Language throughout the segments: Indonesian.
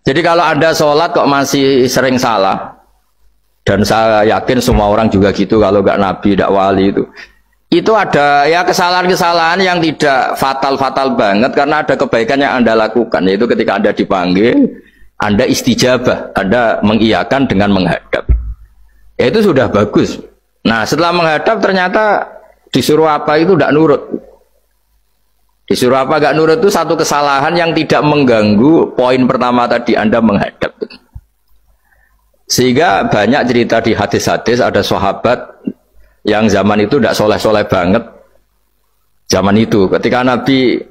Jadi kalau Anda sholat kok masih sering salah, dan saya yakin semua orang juga gitu kalau nggak nabi, nggak wali itu ada ya kesalahan-kesalahan yang tidak fatal-fatal banget karena ada kebaikan yang Anda lakukan, yaitu ketika Anda dipanggil, Anda istijabah, Anda mengiyakan dengan menghadap. Ya itu sudah bagus. Nah setelah menghadap ternyata disuruh apa itu tidak nurut. Disuruh apa gak nurut itu satu kesalahan yang tidak mengganggu poin pertama tadi, Anda menghadap. Sehingga banyak cerita di hadis-hadis ada sahabat yang zaman itu tidak soleh-soleh banget. Zaman itu ketika Nabi,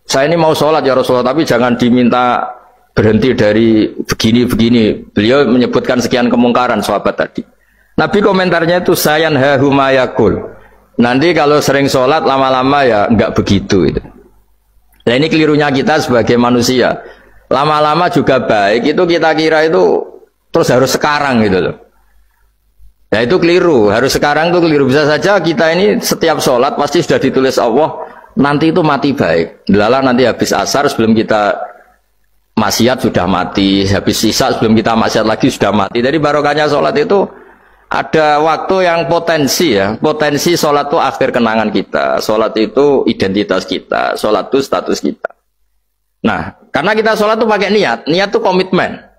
saya ini mau sholat ya Rasulullah, tapi jangan diminta berhenti dari begini-begini. Beliau menyebutkan sekian kemungkaran sahabat tadi. Nabi komentarnya itu sayan hahumayakul. Nanti kalau sering sholat lama-lama ya enggak begitu itu. Nah ini kelirunya kita sebagai manusia. Lama-lama juga baik, itu kita kira itu terus harus sekarang gitu loh. Ya itu keliru, harus sekarang itu keliru. Bisa saja kita ini setiap sholat pasti sudah ditulis Allah, nanti itu mati baik. Lala nanti habis asar sebelum kita maksiat sudah mati, habis sisa sebelum kita maksiat lagi sudah mati. Jadi barokahnya sholat itu ada waktu yang potensi ya, potensi sholat itu akhir kenangan kita, sholat itu identitas kita, sholat itu status kita. Nah, karena kita sholat itu pakai niat, niat itu komitmen.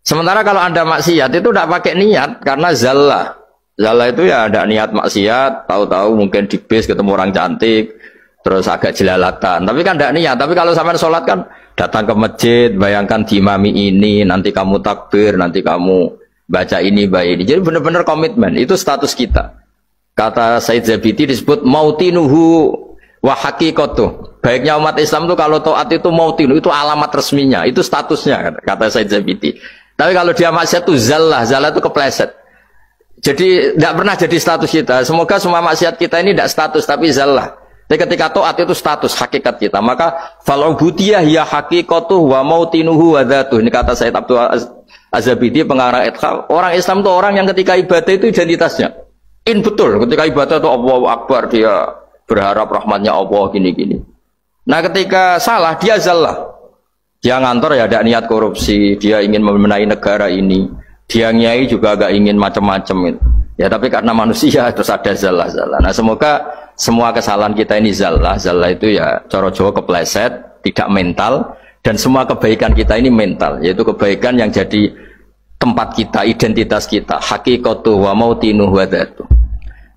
Sementara kalau Anda maksiat itu tidak pakai niat, karena zallah. Zallah itu ya ada niat maksiat, tahu-tahu mungkin di bis ketemu orang cantik, terus agak jelalatan. Tapi kan tidak niat, tapi kalau sampai sholat kan datang ke masjid, bayangkan diimami ini, nanti kamu takbir, nanti kamu baca ini, baca ini. Jadi benar-benar komitmen. Itu status kita. Kata Said Zabidi disebut mautinuhu wa haqiqatuh. Baiknya umat Islam itu kalau taat itu mautinu, itu alamat resminya, itu statusnya, kata Said Zabidi. Tapi kalau dia maksiat itu zallah, zallah itu kepleset. Jadi tidak pernah jadi status kita. Semoga semua maksiat kita ini tidak status, tapi zallah. Tapi ketika taat itu status, hakikat kita. Maka fal'ubudiyah ya haqiqatuh wa mautinuhu wa dhatuh. Ini kata Said Abdul Az-Zabidi pengarang Ithqal. Orang Islam itu orang yang ketika ibadah itu identitasnya. Betul, ketika ibadah itu Allahu Akbar, dia berharap rahmatnya Allah gini-gini. Nah ketika salah dia zallah. Dia ngantor ya ada niat korupsi, dia ingin membenahi negara ini. Dia nyai juga agak ingin macam-macam. Ya tapi karena manusia terus ada zallah-zallah. Nah semoga semua kesalahan kita ini zallah. Zallah itu ya cara Jawa kepleset, tidak mental. Dan semua kebaikan kita ini mental, yaitu kebaikan yang jadi tempat kita, identitas kita, haqiqatuh wa mautinuhu wa dhatuh.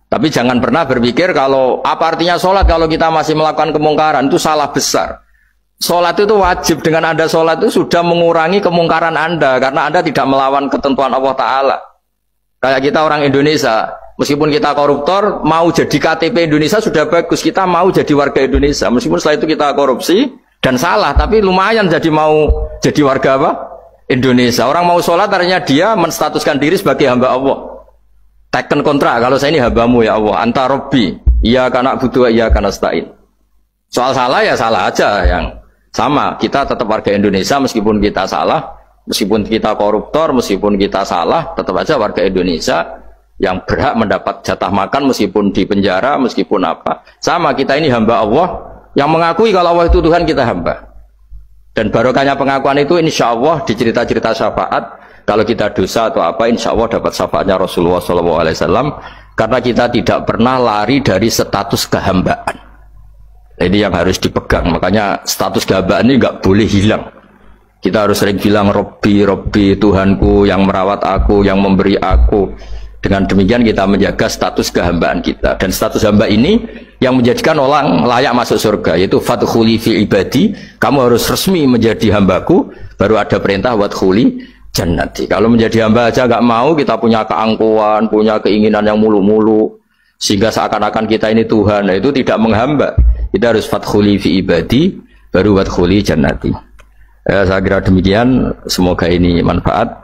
Tapi jangan pernah berpikir kalau apa artinya sholat kalau kita masih melakukan kemungkaran, itu salah besar. Sholat itu wajib, dengan Anda sholat itu sudah mengurangi kemungkaran Anda, karena Anda tidak melawan ketentuan Allah Ta'ala. Kayak kita orang Indonesia, meskipun kita koruptor, mau jadi KTP Indonesia sudah bagus, kita mau jadi warga Indonesia, meskipun setelah itu kita korupsi, dan salah, tapi lumayan jadi mau jadi warga apa? Indonesia. Orang mau sholat artinya dia menstatuskan diri sebagai hamba Allah. Teken kontrak, kalau saya ini hambamu ya Allah, anta robbi, iya karena butuh, iya karena stain. Soal salah ya salah aja, yang sama. Kita tetap warga Indonesia meskipun kita salah, meskipun kita koruptor, meskipun kita salah, tetap aja warga Indonesia yang berhak mendapat jatah makan meskipun di penjara, meskipun apa. Sama, kita ini hamba Allah, yang mengakui kalau Allah itu Tuhan, kita hamba. Dan barokahnya pengakuan itu insya Allah di cerita-cerita syafaat, kalau kita dosa atau apa insya Allah dapat syafaatnya Rasulullah SAW, karena kita tidak pernah lari dari status kehambaan. Ini yang harus dipegang. Makanya status kehambaan ini nggak boleh hilang. Kita harus sering bilang Robbi, Robbi, Tuhanku yang merawat aku, yang memberi aku. Dengan demikian kita menjaga status kehambaan kita. Dan status hamba ini yang menjadikan orang layak masuk surga, yaitu fadkhuli fi ibadi, kamu harus resmi menjadi hambaku, baru ada perintah wadkhuli jannati. Kalau menjadi hamba aja nggak mau, kita punya keangkuhan, punya keinginan yang mulu-mulu, sehingga seakan-akan kita ini Tuhan. Nah, itu tidak menghamba. Kita harus fadkhuli fi ibadi, baru wadkhuli jannati. Saya kira demikian, semoga ini manfaat.